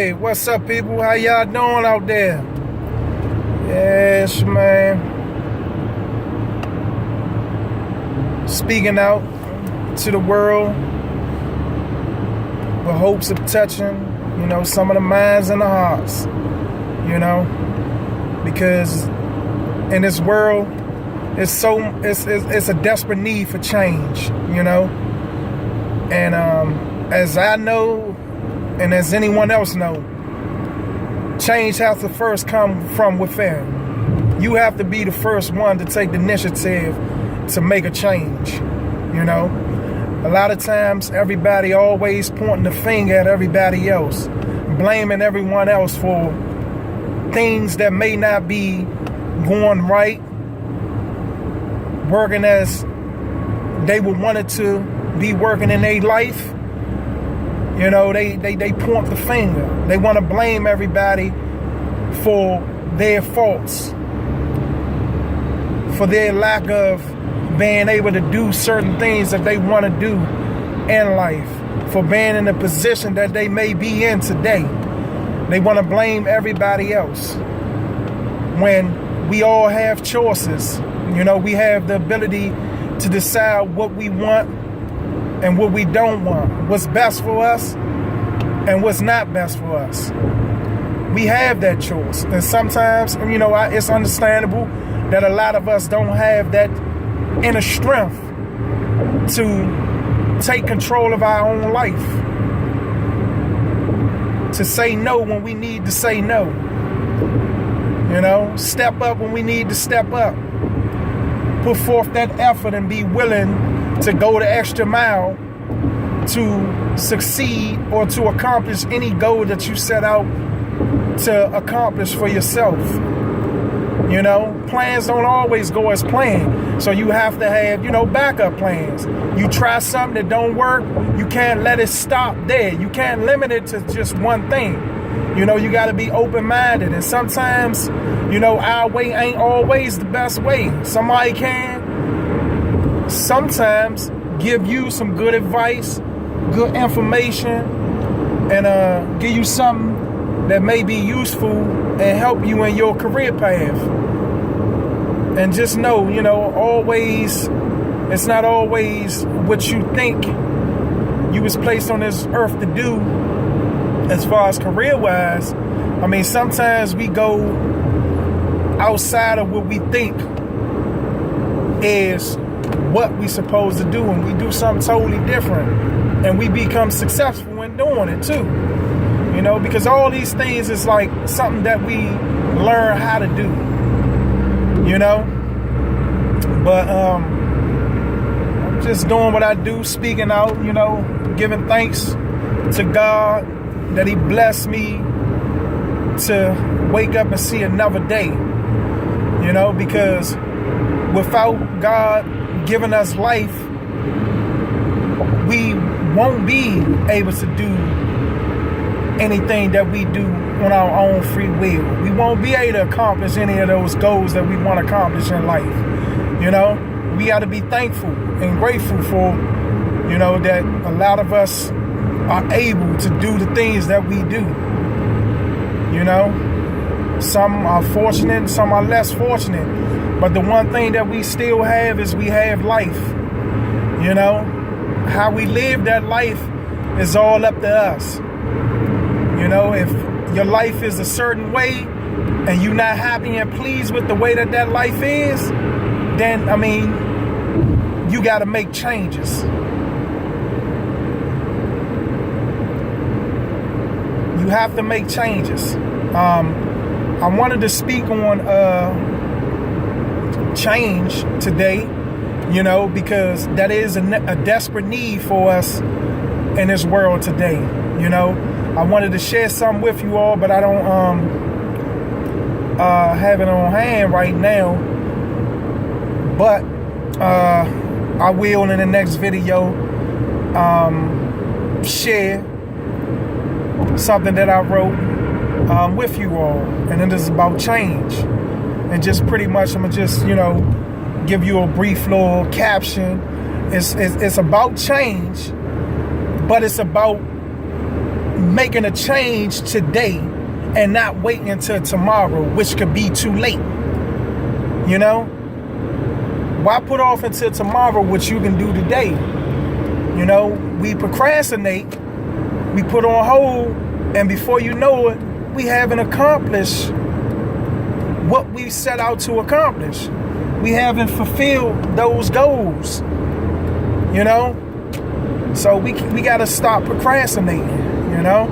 Hey, what's up, people? How y'all doing out there? Yes, man. Speaking out to the world with hopes of touching, some of the minds and the hearts, because in this world, it's a desperate need for change, and as I know, and as anyone else know, change has to first come from within. You have to be the first one to take the initiative to make a change, A lot of times, everybody always pointing the finger at everybody else, blaming everyone else for things that may not be going right, working as they would want it to be working in their life. They point the finger. They want to blame everybody for their faults, for their lack of being able to do certain things that they want to do in life, for being in the position that they may be in today. They want to blame everybody else when we all have choices. We have the ability to decide what we want and what we don't want, what's best for us and what's not best for us. We have that choice. And sometimes, it's understandable that a lot of us don't have that inner strength to take control of our own life, to say no when we need to say no, step up when we need to step up, put forth that effort and be willing to go the extra mile to succeed or to accomplish any goal that you set out to accomplish for yourself. Plans don't always go as planned. So you have to have, backup plans. You try something that don't work, you can't let it stop there. You can't limit it to just one thing. You got to be open-minded. And sometimes, our way ain't always the best way. Somebody can sometimes give you some good advice, good information, and give you something that may be useful and help you in your career path. And just know, always, it's not always what you think you was placed on this earth to do as far as career-wise. Sometimes we go outside of what we think is what we supposed to do, and we do something totally different, and we become successful in doing it too. Because all these things is like something that we learn how to do. But I'm just doing what I do, speaking out, giving thanks to God that He blessed me to wake up and see another day. Because without God giving us life, we won't be able to do anything that we do on our own free will. We won't be able to accomplish any of those goals that we want to accomplish in life. We got to be thankful and grateful for, that a lot of us are able to do the things that we do. Some are fortunate, some are less fortunate. But the one thing that we still have is we have life. How we live that life is all up to us. If your life is a certain way and you're not happy and pleased with the way that life is, then, you got to make changes. You have to make changes. I wanted to speak on change today, because that is a desperate need for us in this world today. I wanted to share something with you all, but I don't have it on hand right now. But I will in the next video share something that I wrote with you all, and it is about change. And just pretty much, I'm gonna just give you a brief little caption. It's about change, but it's about making a change today and not waiting until tomorrow, which could be too late. You know? Why put off until tomorrow what you can do today? You know, we procrastinate, we put on hold, and before you know it, we haven't accomplished what we set out to accomplish. We haven't fulfilled those goals. You know? So we got to stop procrastinating, you know?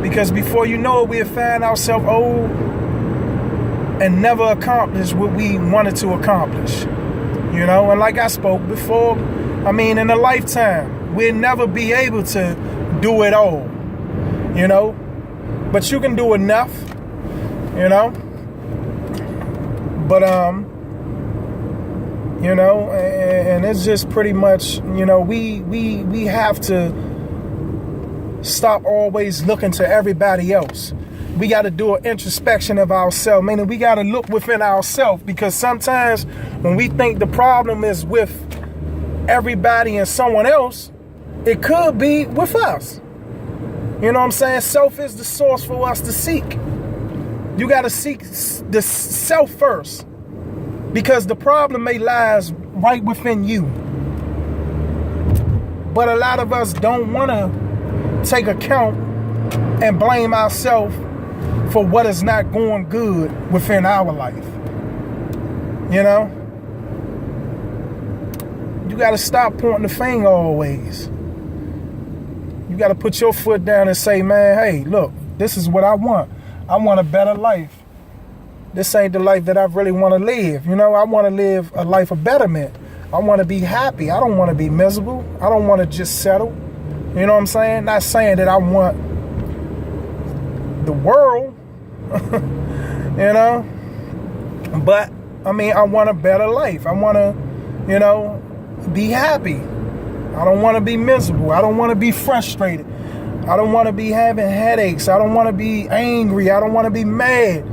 Because before you know it, we'll find ourselves old and never accomplish what we wanted to accomplish. You know, and like I spoke before, I mean, in a lifetime, we'll never be able to do it all, you know? But you can do enough, you know? But, you know, and it's just pretty much, you know, we have to stop always looking to everybody else. We got to do an introspection of ourselves, meaning we got to look within ourselves, because sometimes when we think the problem is with everybody and someone else, it could be with us. You know what I'm saying? Self is the source for us to seek. You got to seek the self first, because the problem may lies right within you. But a lot of us don't want to take account and blame ourselves for what is not going good within our life. You know? You got to stop pointing the finger always. You got to put your foot down and say, man, hey, look, this is what I want. I want a better life. This ain't the life that I really want to live. You know, I want to live a life of betterment. I want to be happy. I don't want to be miserable. I don't want to just settle. You know what I'm saying? Not saying that I want the world, you know, but I mean, I want a better life. I want to, you know, be happy. I don't want to be miserable. I don't want to be frustrated. I don't want to be having headaches. I don't want to be angry. I don't want to be mad.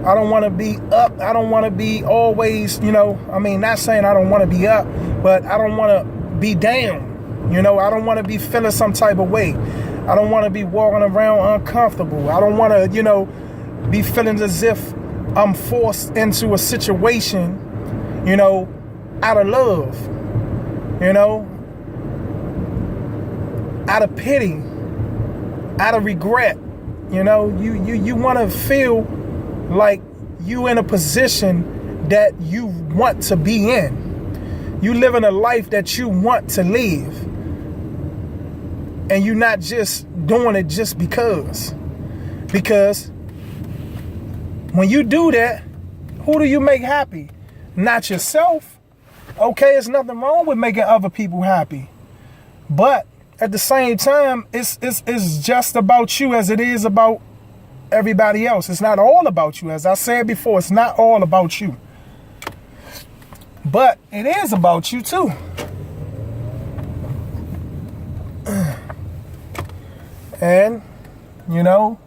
I don't want to be up. I don't want to be always, you know, I mean, not saying I don't want to be up, but I don't want to be down. You know, I don't want to be feeling some type of way. I don't want to be walking around uncomfortable. I don't want to, you know, be feeling as if I'm forced into a situation, you know, out of love, you know, out of pity, out of regret. You know, you want to feel like you in a position that you want to be in. You living a life that you want to live. And you're not just doing it just because. Because when you do that, who do you make happy? Not yourself. Okay, there's nothing wrong with making other people happy. But at the same time, it's just about you as it is about everybody else. It's not all about you. As I said before, it's not all about you. But it is about you too. And, you know,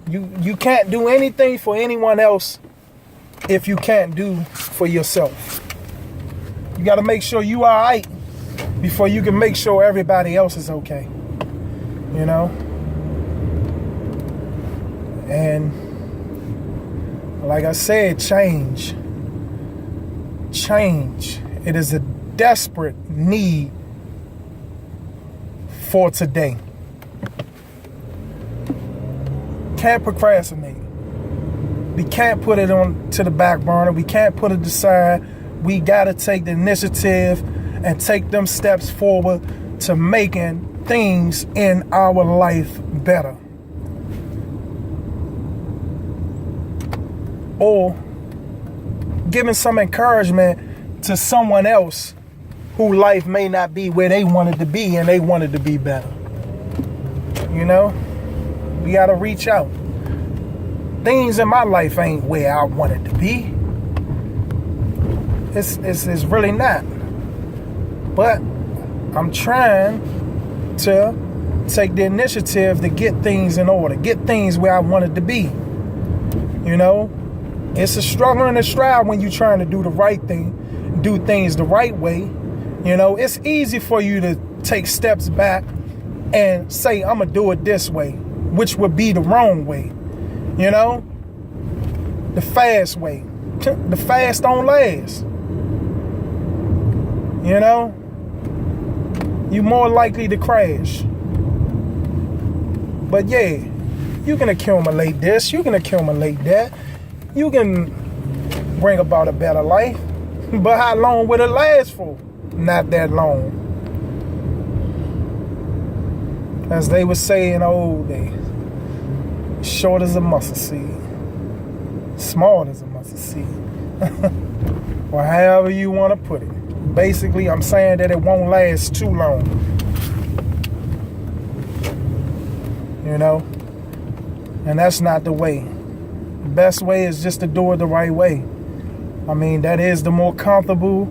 you can't do anything for anyone else if you can't do for yourself. You got to make sure you are right before you can make sure everybody else is okay. You know? And like I said, change. Change. It is a desperate need for today. Can't procrastinate. We can't put it on to the back burner. We can't put it aside. We got to take the initiative and take them steps forward to making things in our life better. Or giving some encouragement to someone else whose life may not be where they wanted to be and they wanted to be better. You know? We got to reach out. Things in my life ain't where I wanted to be. It's really not. But I'm trying to take the initiative to get things in order, get things where I wanted to be. You know, it's a struggle and a strive when you're trying to do the right thing, do things the right way. You know, it's easy for you to take steps back and say, I'm going to do it this way, which would be the wrong way, you know? The fast way. The fast don't last. You know? You're more likely to crash. But yeah, you can accumulate this, you can accumulate that, you can bring about a better life. But how long would it last for? Not that long. As they would say in the old days, short as a mustard seed, small as a mustard seed. Or however you want to put it. Basically, I'm saying that it won't last too long. You know? And that's not the way. The best way is just to do it the right way. I mean, that is the more comfortable,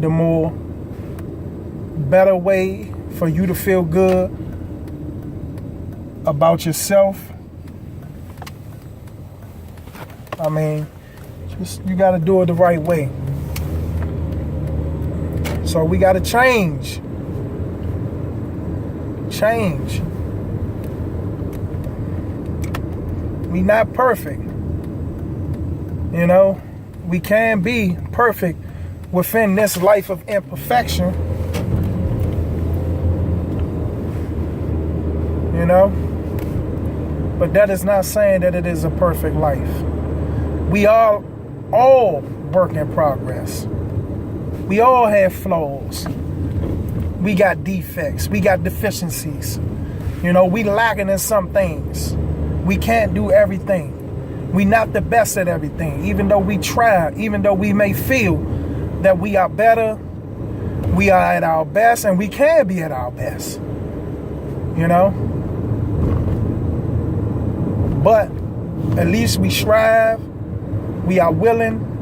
the more better way for you to feel good about yourself. I mean, just you got to do it the right way. So we got to change. Change. We not perfect. You know, we can be perfect within this life of imperfection. You know? But that is not saying that it is a perfect life. We are all work in progress. We all have flaws. We got defects. We got deficiencies. You know, we lacking in some things. We can't do everything. We not the best at everything. Even though we try, even though we may feel that we are better, we are at our best, and we can be at our best. You know? But at least we strive, we are willing,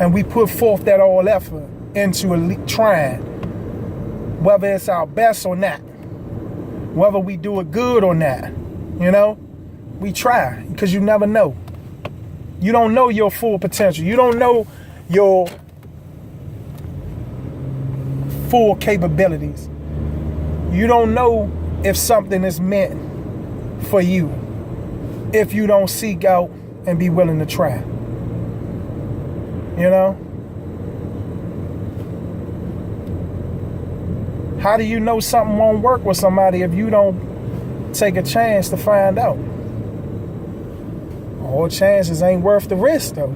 and we put forth that all effort into trying, whether it's our best or not, whether we do it good or not. You know, we try, because you never know. You don't know your full potential. You don't know your full capabilities. You don't know if something is meant for you if you don't seek out and be willing to try. You know? How do you know something won't work with somebody if you don't take a chance to find out? All chances ain't worth the risk, though.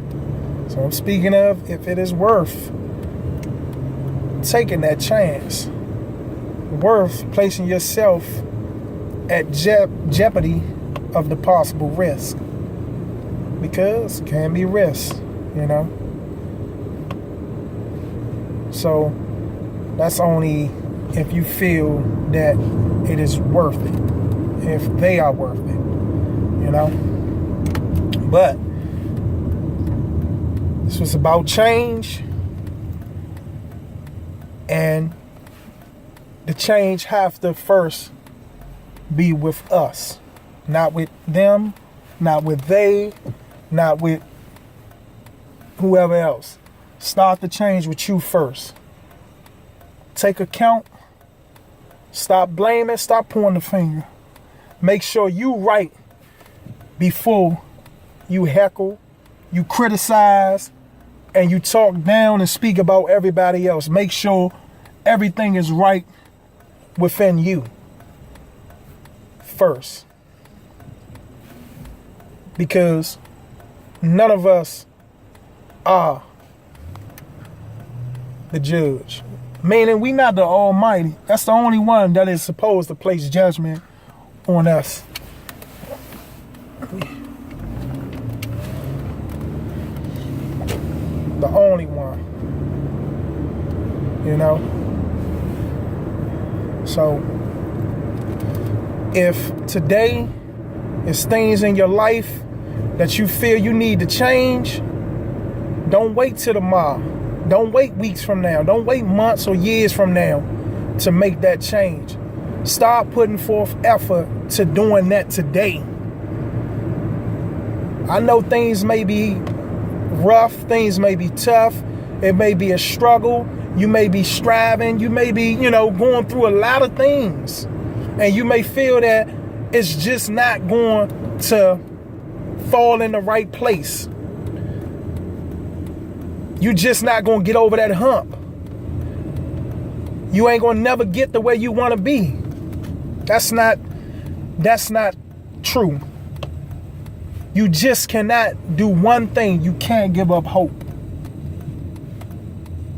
So I'm speaking of if it is worth taking that chance, worth placing yourself at jeopardy of the possible risk, because it can be risk, you know. So that's only if you feel that it is worth it, if they are worth it, you know. But this was about change, and the change have to first be with us, not with them, not with they, not with whoever else. Start the change with you first. Take account. Stop blaming. Stop pointing the finger. Make sure you right before you heckle, you criticize, and you talk down and speak about everybody else. Make sure everything is right within you first. Because none of us are the judge. Meaning we not the Almighty. That's the only one that is supposed to place judgment on us. The only one. You know? So, if today is things in your life that you feel you need to change, don't wait till tomorrow. Don't wait weeks from now. Don't wait months or years from now to make that change. Start putting forth effort to doing that today. I know things may be rough, things may be tough, it may be a struggle. You may be striving. You may be, going through a lot of things. And you may feel that it's just not going to fall in the right place. You just not going to get over that hump. You ain't going to never get the way you want to be. That's not true. You just cannot do one thing. You can't give up hope.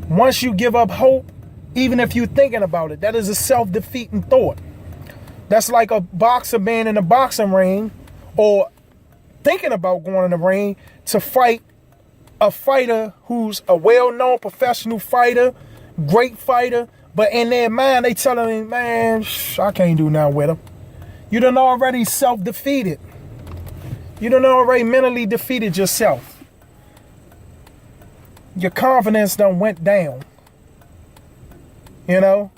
Once you give up hope, even if you're thinking about it, that is a self-defeating thought. That's like a boxer being in a boxing ring or thinking about going in the ring to fight a fighter who's a well-known professional fighter, great fighter, but in their mind, they telling me, man, I can't do nothing with him. You done already self-defeated. You done already mentally defeated yourself. Your confidence done went down. And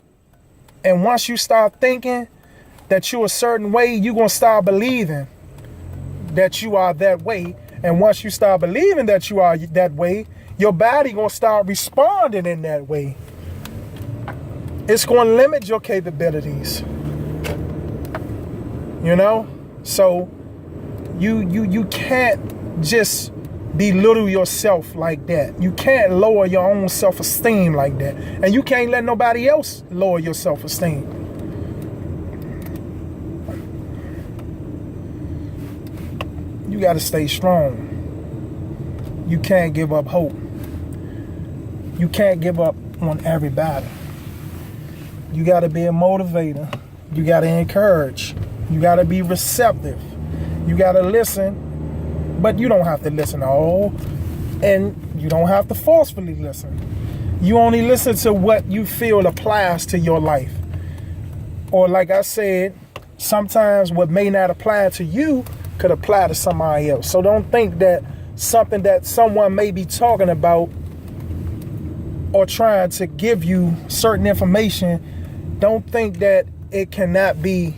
once you start thinking that you're a certain way, you're going to start believing that you are that way. And once you start believing that you are that way, your body going to start responding in that way. It's going to limit your capabilities. So you can't just belittle yourself like that. You can't lower your own self-esteem like that. And you can't let nobody else lower your self-esteem. You got to stay strong. You can't give up hope. You can't give up on everybody. You got to be a motivator. You got to encourage. You got to be receptive. You got to listen, but you don't have to listen to all, and you don't have to forcefully listen. You only listen to what you feel applies to your life. Or like I said, sometimes what may not apply to you could apply to somebody else. So don't think that something that someone may be talking about or trying to give you certain information, don't think that it cannot be,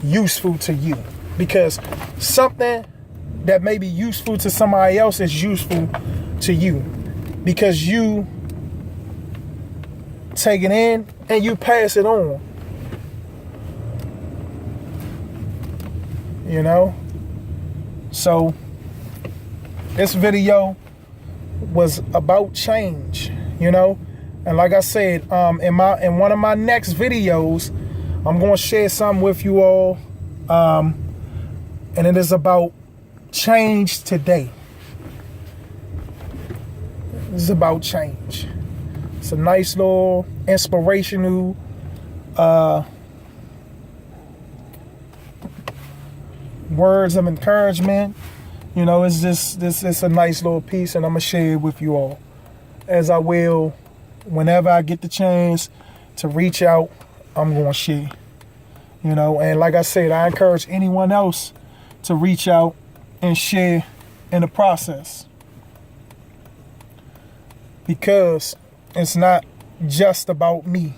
useful to you. Because something that may be useful to somebody else is useful to you. Because you take it in and you pass it on. So this video was about change, and like I said, in one of my next videos, I'm going to share something with you all, and it is about change today. This is about change. It's a nice little inspirational words of encouragement. It's just it's a nice little piece, and I'm gonna share it with you all, as I will whenever I get the chance to reach out. I'm gonna share, and like I said, I encourage anyone else to reach out and share in the process, because it's not just about me.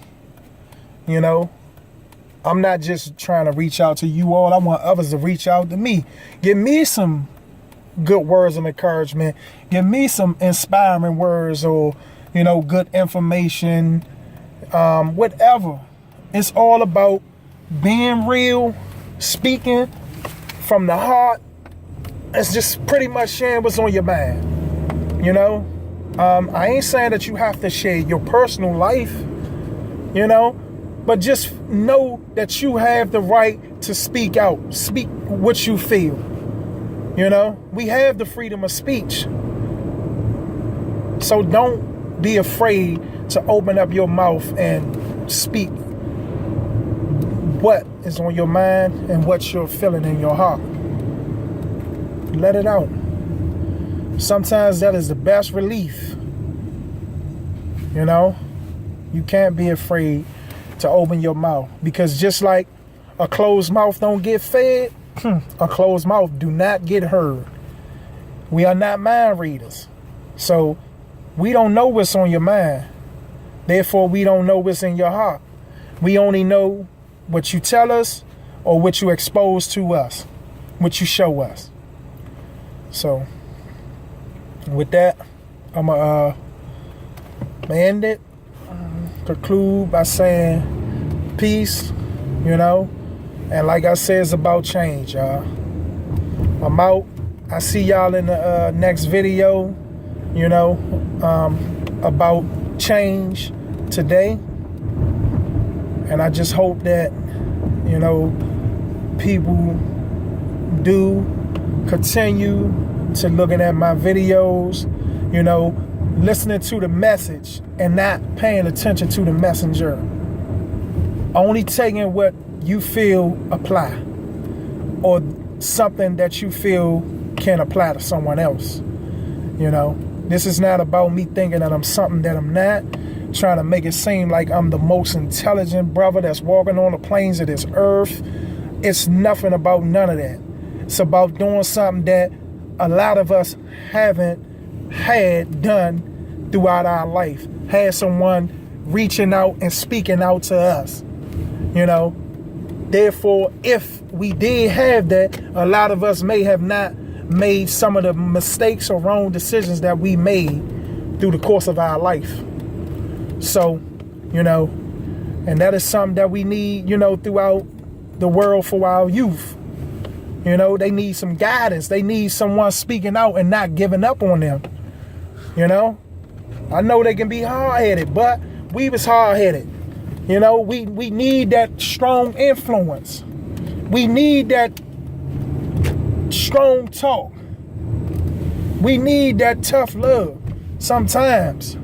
I'm not just trying to reach out to you all. I want others to reach out to me. Give me some good words of encouragement. Give me some inspiring words, or, good information. Whatever. It's all about being real, speaking from the heart. It's just pretty much sharing what's on your mind. I ain't saying that you have to share your personal life, but just know that you have the right to speak out, speak what you feel. We have the freedom of speech. So don't be afraid to open up your mouth and speak what is on your mind and what you're feeling in your heart. Let it out. Sometimes that is the best relief. You can't be afraid to open your mouth, because just like a closed mouth don't get fed, a closed mouth do not get heard. We are not mind readers, so we don't know what's on your mind. Therefore, we don't know what's in your heart. We only know what you tell us or what you expose to us, what you show us. So with that, I'm gonna end it, conclude by saying peace, and like I said, it's about change, y'all. I'm out. I see y'all in the next video, about change today. And I just hope that, people do continue to looking at my videos, listening to the message and not paying attention to the messenger. Only taking what you feel apply, or something that you feel can apply to someone else. This is not about me thinking that I'm something that I'm not, trying to make it seem like I'm the most intelligent brother that's walking on the plains of this earth. It's nothing about none of that. It's about doing something that a lot of us haven't had done throughout our life. Had someone reaching out and speaking out to us. Therefore, if we did have that, a lot of us may have not made some of the mistakes or wrong decisions that we made through the course of our life. So, and that is something that we need, throughout the world for our youth. They need some guidance. They need someone speaking out and not giving up on them. I know they can be hard-headed, but we was hard-headed. We need that strong influence. We need that strong talk. We need that tough love sometimes.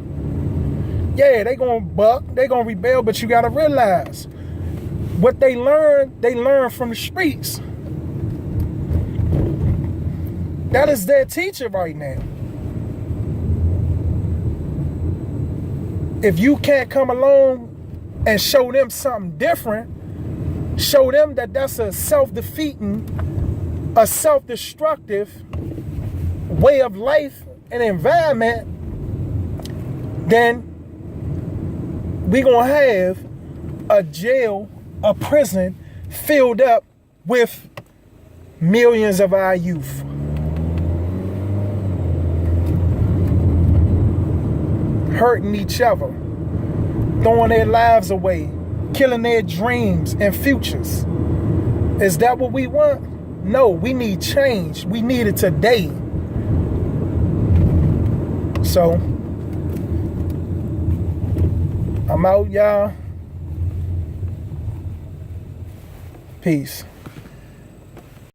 Yeah, they gonna buck, they gonna rebel, but you gotta realize what they learn from the streets. That is their teacher right now. If you can't come along and show them something different, show them that that's a self-defeating, a self-destructive way of life and environment, then we gonna have a jail, a prison filled up with millions of our youth. Hurting each other, throwing their lives away, killing their dreams and futures. Is that what we want? No, we need change. We need it today. So, I'm out, y'all. Peace.